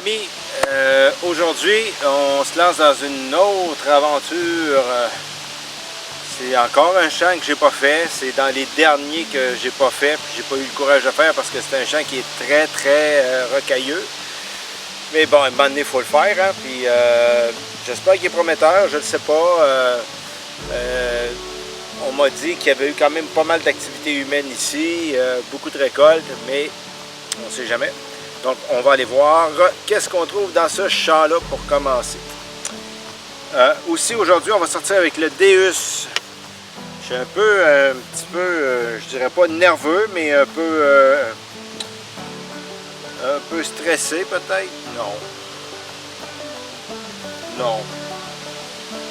amis, aujourd'hui on se lance dans une autre aventure. C'est encore un champ que j'ai pas fait, c'est dans les derniers que j'ai pas fait, puis j'ai pas eu le courage de faire parce que c'est un champ qui est très rocailleux. Mais bon, à un moment donné, il faut le faire, hein? Puis j'espère qu'il est prometteur, je ne sais pas. On m'a dit qu'il y avait eu quand même pas mal d'activités humaines ici, beaucoup de récoltes, mais on ne sait jamais. Donc, on va aller voir qu'est-ce qu'on trouve dans ce champ-là pour commencer. Aussi, aujourd'hui, on va sortir avec le Deus. Je suis un petit peu, je dirais pas nerveux, mais un peu stressé peut-être. Non. Non.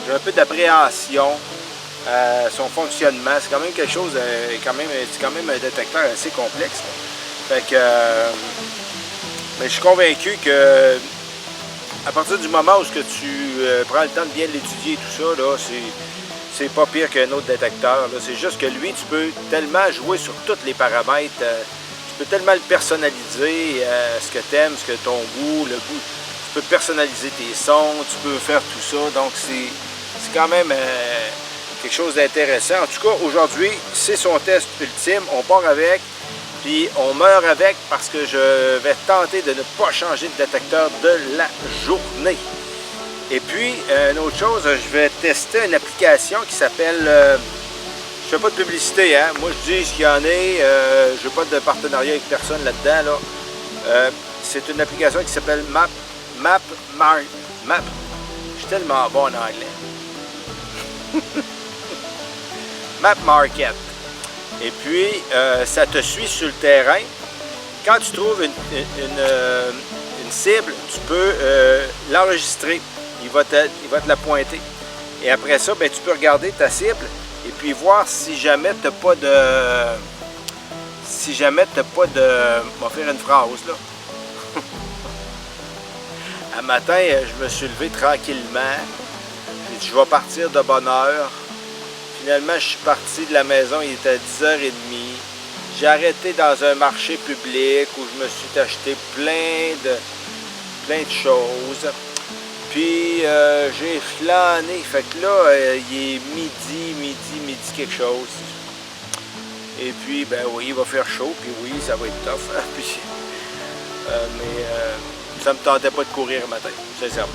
J'ai un peu d'appréhension. Son fonctionnement, c'est quand même quelque chose, c'est quand même un détecteur assez complexe. Fait que, mais je suis convaincu que à partir du moment où tu prends le temps de bien l'étudier et tout ça, là, c'est pas pire qu'un autre détecteur. C'est juste que lui, tu peux tellement jouer sur tous les paramètres, tu peux tellement le personnaliser, ce que tu aimes, ce que ton goût, le goût. Tu peux personnaliser tes sons, tu peux faire tout ça. Donc c'est quand même quelque chose d'intéressant. En tout cas, aujourd'hui, c'est son test ultime. On part avec, puis on meurt avec parce que je vais tenter de ne pas changer de détecteur de la journée. Et puis, une autre chose, je vais tester une application qui s'appelle... je fais pas de publicité, hein? Moi, je dis ce qu'il y en a. Je n'ai pas de partenariat avec personne là-dedans. Là. C'est une application qui s'appelle Map. Je suis tellement bon en anglais. Map Market. Et puis, ça te suit sur le terrain. Quand tu trouves une cible, tu peux l'enregistrer. Il va te la pointer. Et après ça, ben, tu peux regarder ta cible et puis voir si jamais tu n'as pas de... On va faire une phrase, là. Un matin, je me suis levé tranquillement. J'ai dit, je vais partir de bonne heure. Finalement, je suis parti de la maison, il était 10h30. J'ai arrêté dans un marché public où je me suis acheté plein de choses. Puis, j'ai flâné. Fait que là, il est midi quelque chose. Et puis, ben oui, il va faire chaud. Puis oui, ça va être tough. Puis, mais ça me tentait pas de courir le matin, sincèrement.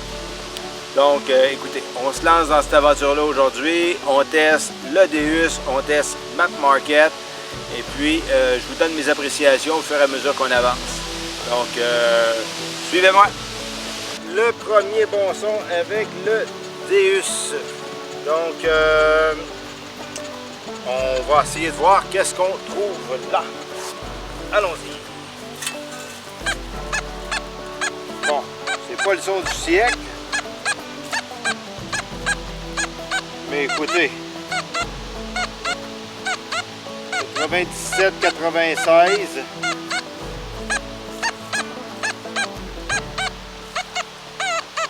Donc, écoutez, on se lance dans cette aventure-là aujourd'hui. On teste le Deus, on teste Map Market. Et puis, je vous donne mes appréciations au fur et à mesure qu'on avance. Donc, suivez-moi. Le premier bon son avec le Deus. Donc, on va essayer de voir qu'est-ce qu'on trouve là. Allons-y. Bon, c'est pas le son du siècle. Mais écoutez, 97, 96.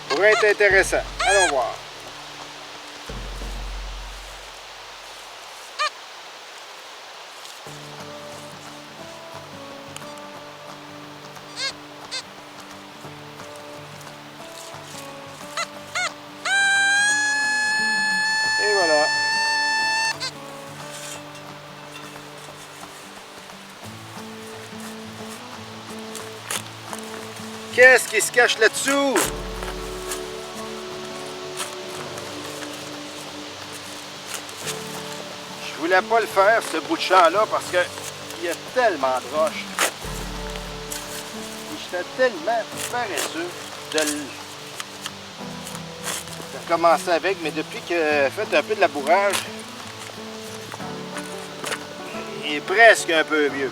Pourrait être intéressant. Allons voir. Et voilà. Qu'est-ce qui se cache là-dessous? Je voulais pas le faire, ce bout de champ-là, parce qu'il y a tellement de roches. J'étais tellement paresseux de commencer avec, mais depuis que j'ai fait un peu de labourage, il est presque un peu vieux.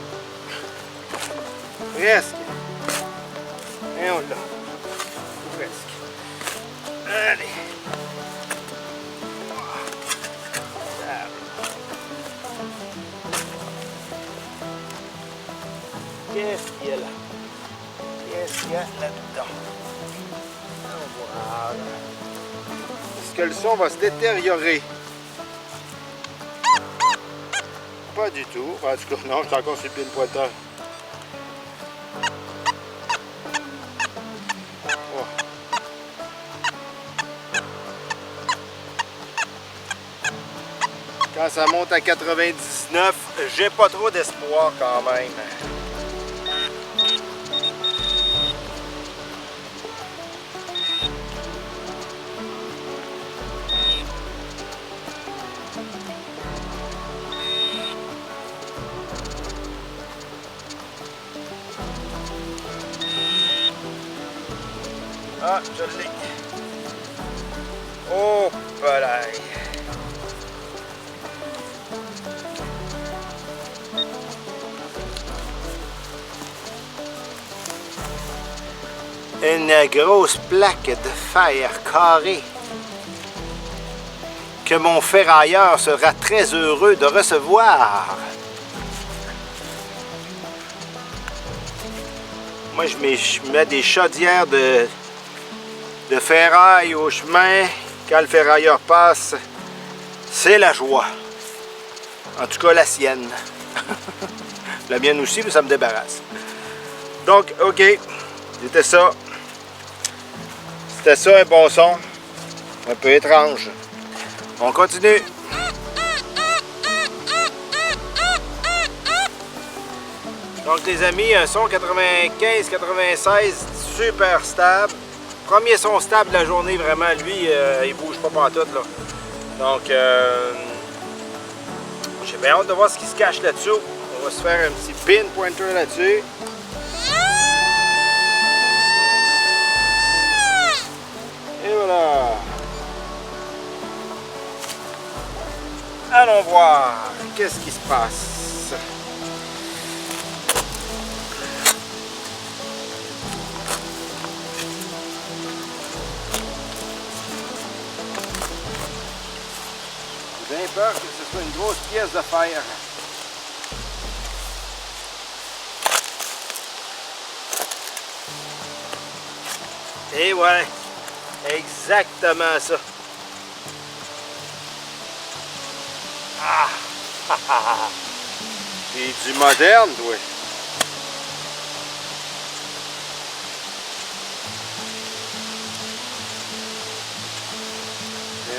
Presque. Et on l'a. Presque. Allez. Qu'est-ce qu'il y a là? Qu'est-ce qu'il y a là-dedans? Voilà. Est-ce que le son va se détériorer? Pas du tout. En tout cas, non, je suis encore sur le pied de pointeur. Quand ça monte à 99, j'ai pas trop d'espoir quand même. Ah, je l'ai. Oh, voilà. Une grosse plaque de fer carré que mon ferrailleur sera très heureux de recevoir. Moi, je mets des chaudières de ferraille au chemin. Quand le ferrailleur passe, c'est la joie. En tout cas, la sienne. La mienne aussi, mais ça me débarrasse. Donc, OK, c'était ça. C'était ça un bon son. Un peu étrange. On continue. Donc les amis, un son 95-96 super stable. Premier son stable de la journée, vraiment, lui, il bouge pas pantoute, là. Donc, j'ai bien hâte de voir ce qui se cache là-dessous. On va se faire un petit pin pointer là-dessus. Et voilà. Allons voir qu'est-ce qui se passe. J'ai bien peur que ce soit une grosse pièce de fer. Et ouais, exactement ça. Ah! C'est du moderne, toi.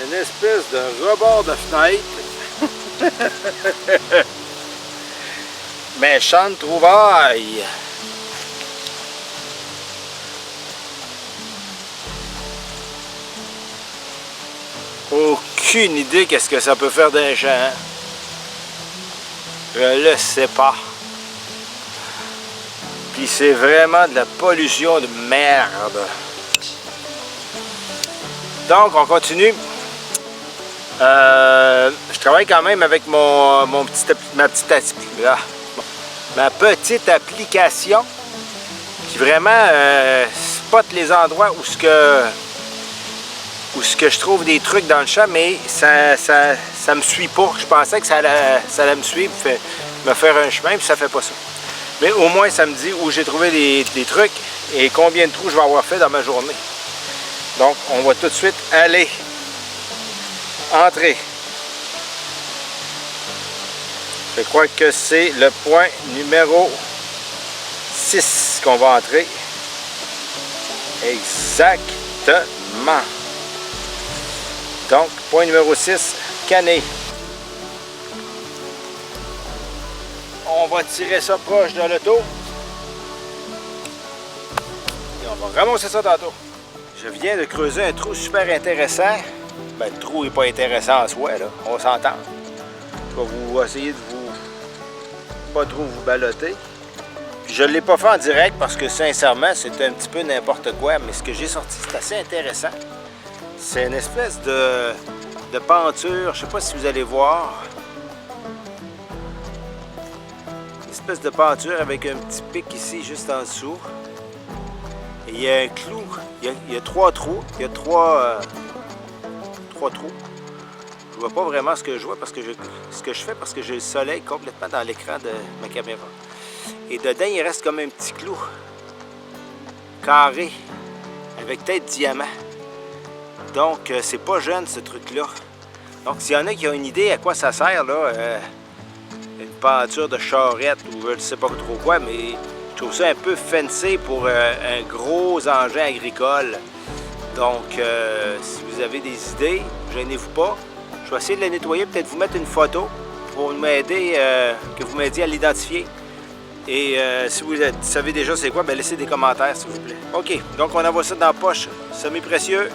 Une espèce de rebord de fenêtre. Méchante trouvaille. Aucune idée qu'est-ce que ça peut faire d'un champ. Je le sais pas. Puis c'est vraiment de la pollution de merde. Donc on continue. Je travaille quand même avec ma petite application qui vraiment spot les endroits où ce que je trouve des trucs dans le champ, mais ça me suit pas. Je pensais que ça allait me suivre, me faire un chemin, puis ça fait pas ça. Mais au moins, ça me dit où j'ai trouvé des trucs et combien de trous je vais avoir fait dans ma journée. Donc, on va tout de suite aller entrer. Je crois que c'est le point numéro 6 qu'on va entrer. Exactement. Donc, point numéro 6, canné. On va tirer ça proche de l'auto. Et on va ramasser ça tantôt. Je viens de creuser un trou super intéressant. Ben, le trou n'est pas intéressant en soi, là. On s'entend. Je vais vous essayer de pas trop vous balloter. Puis je ne l'ai pas fait en direct parce que sincèrement, c'est un petit peu n'importe quoi. Mais ce que j'ai sorti, c'est assez intéressant. C'est une espèce de penture. Je ne sais pas si vous allez voir. Une espèce de penture avec un petit pic ici, juste en dessous. Et il y a un clou. Il y a 3 trous. Il y a 3 trous. Je vois pas vraiment ce que je vois parce que parce que j'ai le soleil complètement dans l'écran de ma caméra. Et dedans, il reste comme un petit clou carré avec tête diamant. Donc, c'est pas jeune ce truc-là. Donc, s'il y en a qui ont une idée à quoi ça sert, là, une peinture de charrette ou je ne sais pas trop quoi, mais je trouve ça un peu fancy pour un gros engin agricole. Donc, si vous avez des idées, gênez-vous pas. Je vais essayer de le nettoyer, peut-être vous mettre une photo pour m'aider, que vous m'aidiez à l'identifier. Et si vous savez déjà c'est quoi, ben laissez des commentaires s'il vous plaît. OK, donc on envoie ça dans la poche semi-précieux.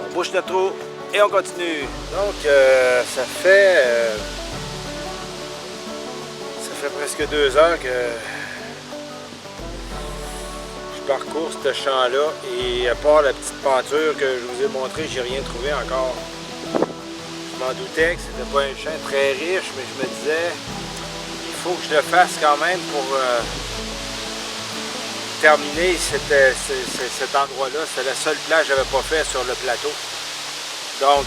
On bouche notre trou et on continue. Donc ça fait presque 2 heures que je parcours ce champ-là et à part la petite pâture que je vous ai montrée, j'ai rien trouvé encore. Je m'en doutais que c'était pas un champ très riche, mais je me disais il faut que je le fasse quand même pour terminer cet endroit-là. C'est la seule place que je n'avais pas fait sur le plateau. Donc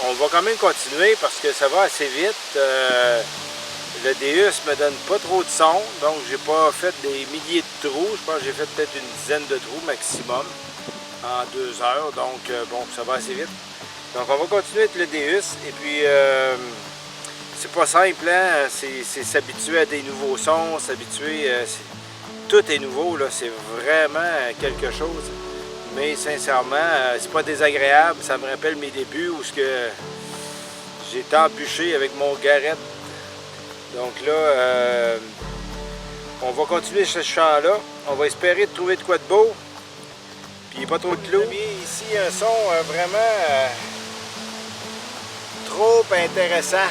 on va quand même continuer parce que ça va assez vite. Le Deus me donne pas trop de son, donc j'ai pas fait des milliers de trous. Je pense que j'ai fait peut-être une dizaine de trous maximum en 2 heures. Donc bon, ça va assez vite. Donc on va continuer avec le Deus. Et puis c'est pas simple, hein? C'est s'habituer à des nouveaux sons, s'habituer. Tout est nouveau, là. C'est vraiment quelque chose. Mais sincèrement, c'est pas désagréable. Ça me rappelle mes débuts où j'étais embûché avec mon garrette. Donc là, on va continuer ce champ-là. On va espérer de trouver de quoi de beau. Puis il n'y a pas trop de clous. Ici, un son vraiment trop intéressant.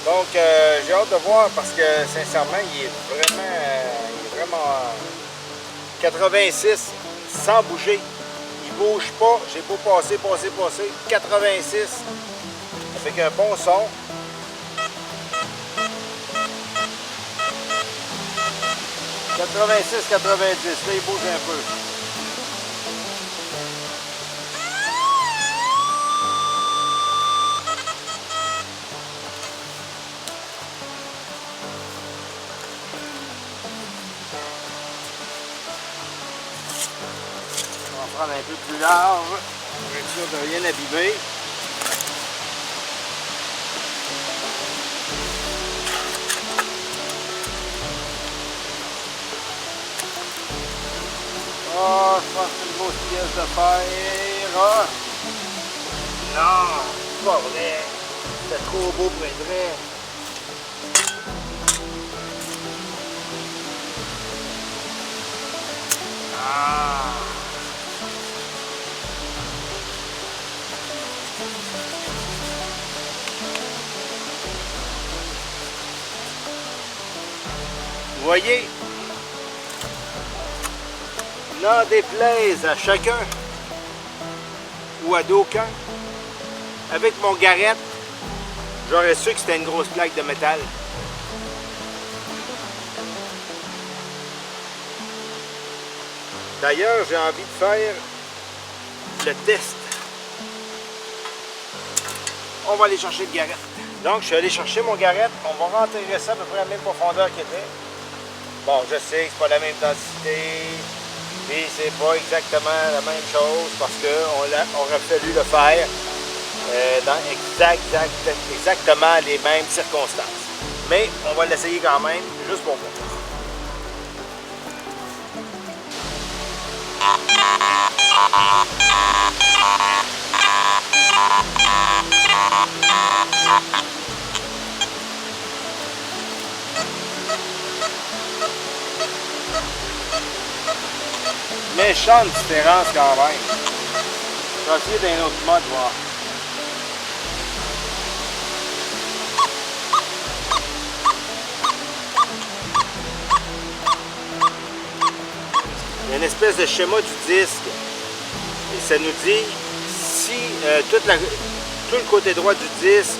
Donc j'ai hâte de voir parce que sincèrement, il est vraiment 86 sans bouger. Il bouge pas. J'ai beau passer. 86 avec un bon son. 86, 90, là il bouge un peu. On va prendre un peu plus large, pour être sûr de rien abîmer. Oh, je pense que c'est une grosse pièce de fer. Oh. Non, c'est pas vrai. C'est trop beau pour être vrai. Ah. Vous voyez? N'en déplaise à chacun ou à d'aucun, avec mon garrette, j'aurais su que c'était une grosse plaque de métal. D'ailleurs, j'ai envie de faire le test. On va aller chercher le garrette. Donc, je suis allé chercher mon garrette. On va rentrer ça à peu près à la même profondeur qu'il était. Bon, je sais que c'est pas la même densité. Puis c'est pas exactement la même chose parce qu'on aurait fallu le faire dans exactement les mêmes circonstances. Mais on va l'essayer quand même, juste pour voir. Méchante différence quand même. Je vais essayer d'un autre mode, voir. Il y a une espèce de schéma du disque. Et ça nous dit si tout le côté droit du disque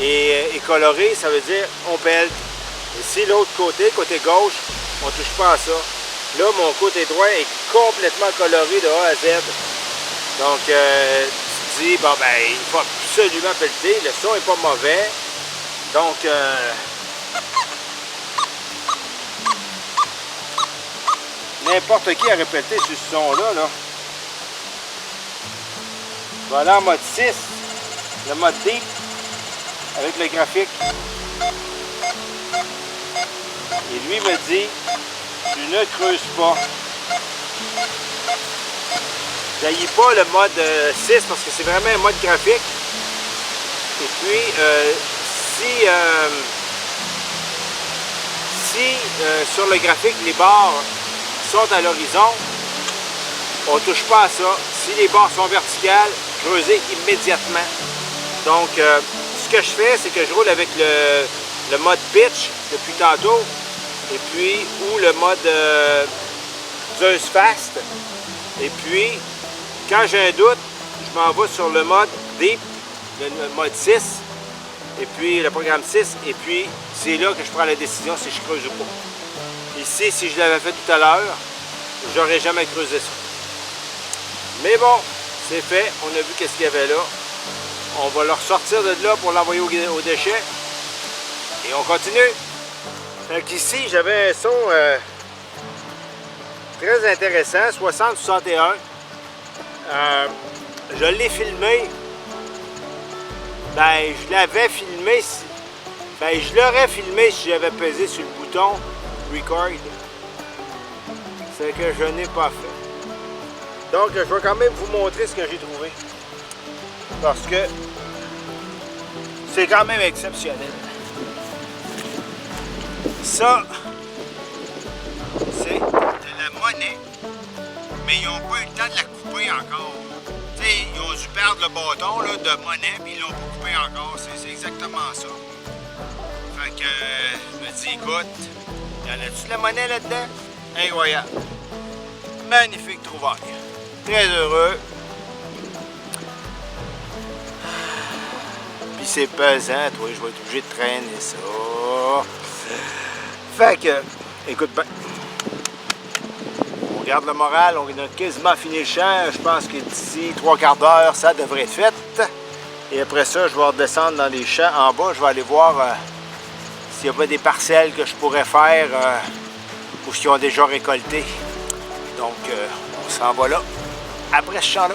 est coloré, ça veut dire on pèle. Et si l'autre côté gauche, on ne touche pas à ça. Là, mon côté droit est complètement coloré de A à Z. Donc, tu te dis, bon, ben, il faut absolument pelleter. Le son n'est pas mauvais. Donc, n'importe qui aurait pelleté sur ce son-là, là. Je vais aller en mode 6, le mode deep, avec le graphique. Et lui me dit, tu ne creuses pas. j'haïs pas le mode 6 parce que c'est vraiment un mode graphique. Et puis, si sur le graphique, les barres sont à l'horizon, on ne touche pas à ça. Si les barres sont verticales, creuser immédiatement. Donc, ce que je fais, c'est que je roule avec le mode pitch depuis tantôt, et puis, ou le mode Zeus Fast. Et puis, quand j'ai un doute, je m'en vais sur le mode Deep, le mode 6, et puis le programme 6, et puis c'est là que je prends la décision si je creuse ou pas. Ici, si je l'avais fait tout à l'heure, j'aurais jamais creusé ça. Mais bon, c'est fait, on a vu qu'est-ce qu'il y avait là. On va le ressortir de là pour l'envoyer au déchet. Et on continue. Donc ici, j'avais un son très intéressant, 60-61. Je l'ai filmé. Ben, je l'avais filmé. Ben, je l'aurais filmé si j'avais pesé sur le bouton Record. C'est que je n'ai pas fait. Donc, je vais quand même vous montrer ce que j'ai trouvé. Parce que c'est quand même exceptionnel. Ça, c'est de la monnaie, mais ils n'ont pas eu le temps de la couper encore. Tu sais, ils ont dû perdre le bâton là, de monnaie, puis ils l'ont pas coupé encore. C'est exactement ça. Fait que je me dis, écoute, y en a-tu de la monnaie là-dedans? Incroyable. Magnifique trouvaille. Très heureux. Puis c'est pesant, toi, je vais être obligé de traîner ça. Fait que, écoute bien, on garde le moral, on a quasiment fini le champ. Je pense que d'ici 3/4 d'heure, ça devrait être fait. Et après ça, je vais redescendre dans les champs en bas. Je vais aller voir s'il n'y a pas des parcelles que je pourrais faire ou s'ils ont déjà récolté. Donc, on s'en va là, après ce champ-là.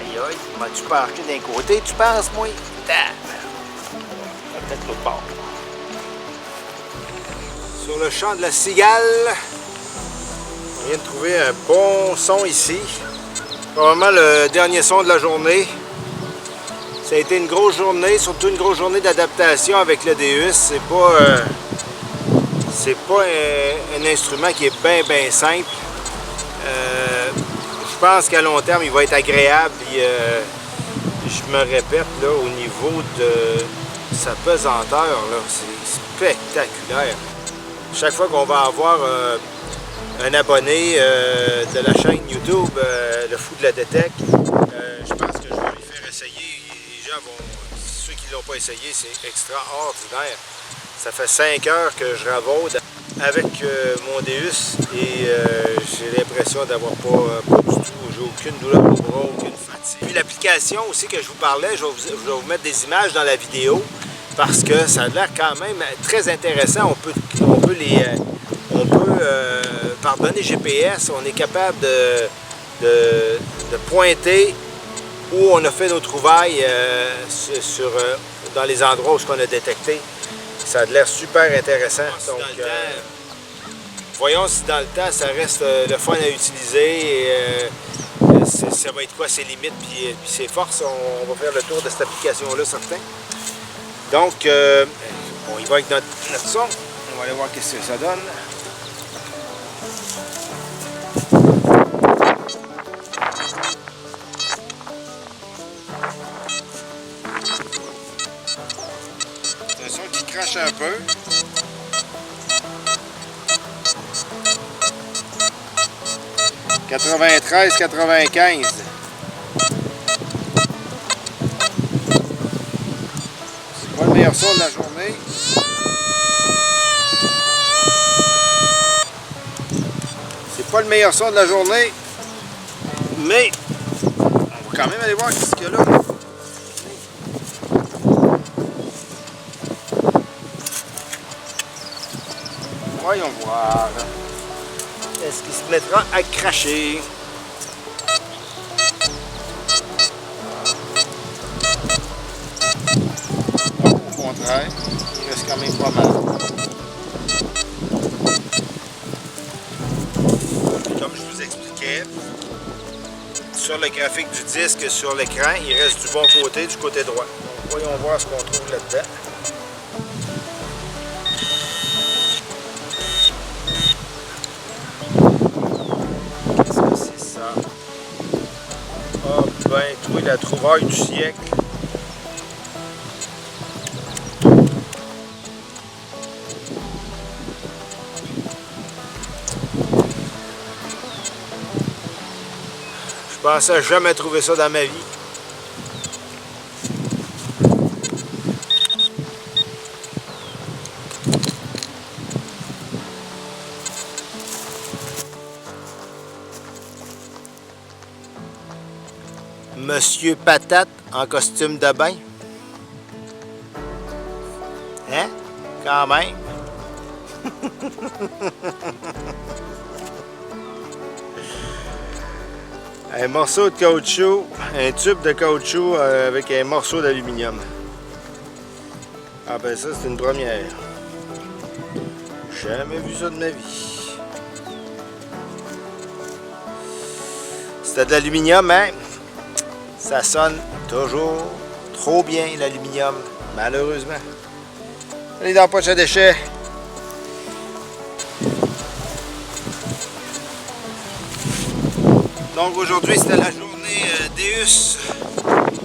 Aïe aïe, m'as-tu parqué d'un côté, tu penses, moi? Peut-être l'autre bord. Sur le champ de la cigale, on vient de trouver un bon son ici. Probablement le dernier son de la journée. Ça a été une grosse journée, surtout une grosse journée d'adaptation avec le Deus. C'est pas un instrument qui est bien simple. Je pense qu'à long terme, il va être agréable. Et, je me répète, là, au niveau de sa pesanteur, c'est spectaculaire. Chaque fois qu'on va avoir un abonné de la chaîne YouTube, le fou de la Détec, je pense que je vais lui faire essayer. Les gens vont, ceux qui ne l'ont pas essayé, c'est extraordinaire. Ça fait 5 heures que je ravaude avec mon Deus et j'ai l'impression d'avoir pas du tout, j'ai aucune douleur au bras, aucune fatigue. Puis l'application aussi que je vous parlais, je vais vous mettre des images dans la vidéo parce que ça a l'air quand même très intéressant. Par données GPS, on est capable de pointer où on a fait nos trouvailles dans les endroits où on a détecté. Ça a l'air super intéressant. Donc, voyons si dans le temps, ça reste le fun à utiliser. Et, ça va être quoi ses limites puis ses forces. On va faire le tour de cette application-là, certain. Donc, on y va avec notre son. On va aller voir ce que ça donne. C'est un son qui crache un peu. « 93-95. » C'est pas le meilleur son de la journée. C'est pas le meilleur son de la journée. Mais on va quand même aller voir ce qu'il y a là. Voyons voir. Est-ce qu'il se mettra à cracher? Non, au contraire, il reste quand même pas mal. Comme je vous expliquais, le graphique du disque sur l'écran. Il reste du bon côté, du côté droit. Donc, voyons voir ce qu'on trouve là-dedans. Qu'est-ce que c'est ça? Ah ben, toi, la trouvaille du siècle. Je pensais jamais trouver ça dans ma vie. Monsieur Patate en costume de bain. Hein? Quand même. Un morceau de caoutchouc, un tube de caoutchouc avec un morceau d'aluminium. Ah ben ça c'est une première. Jamais vu ça de ma vie. C'était de l'aluminium, hein? Ça sonne toujours trop bien l'aluminium, malheureusement. Allez dans la poche à déchets. Donc aujourd'hui c'était la journée Deus.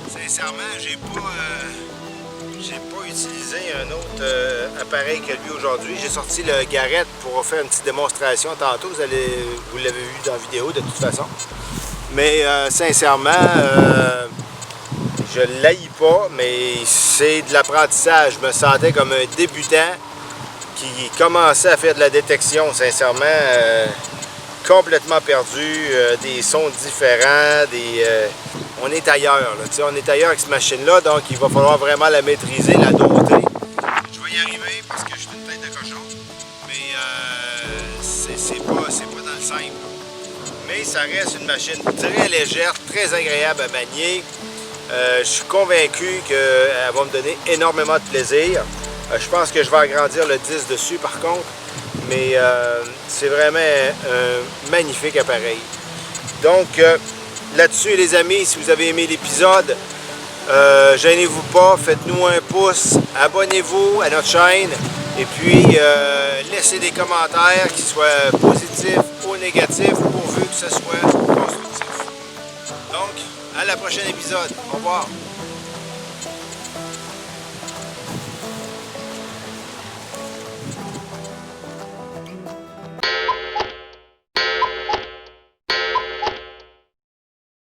Sincèrement, j'ai pas utilisé un autre appareil que lui aujourd'hui. J'ai sorti le Garrett pour faire une petite démonstration tantôt. Vous l'avez vu dans la vidéo de toute façon. Mais sincèrement, je ne l'haïs pas, mais c'est de l'apprentissage. Je me sentais comme un débutant qui commençait à faire de la détection, sincèrement. Complètement perdu, des sons différents, on est ailleurs, là, on est ailleurs avec cette machine-là, donc il va falloir vraiment la maîtriser, la dompter. Je vais y arriver parce que je suis une tête de cochon, mais c'est pas dans le simple. Mais ça reste une machine très légère, très agréable à manier. Je suis convaincu qu'elle va me donner énormément de plaisir. Je pense que je vais agrandir le disque dessus par contre. Mais c'est vraiment un magnifique appareil. Donc là-dessus les amis, si vous avez aimé l'épisode, gênez-vous pas, faites-nous un pouce, abonnez-vous à notre chaîne et puis laissez des commentaires qui soient positifs ou négatifs pourvu que ce soit constructif. Donc à la prochaine épisode. Au revoir.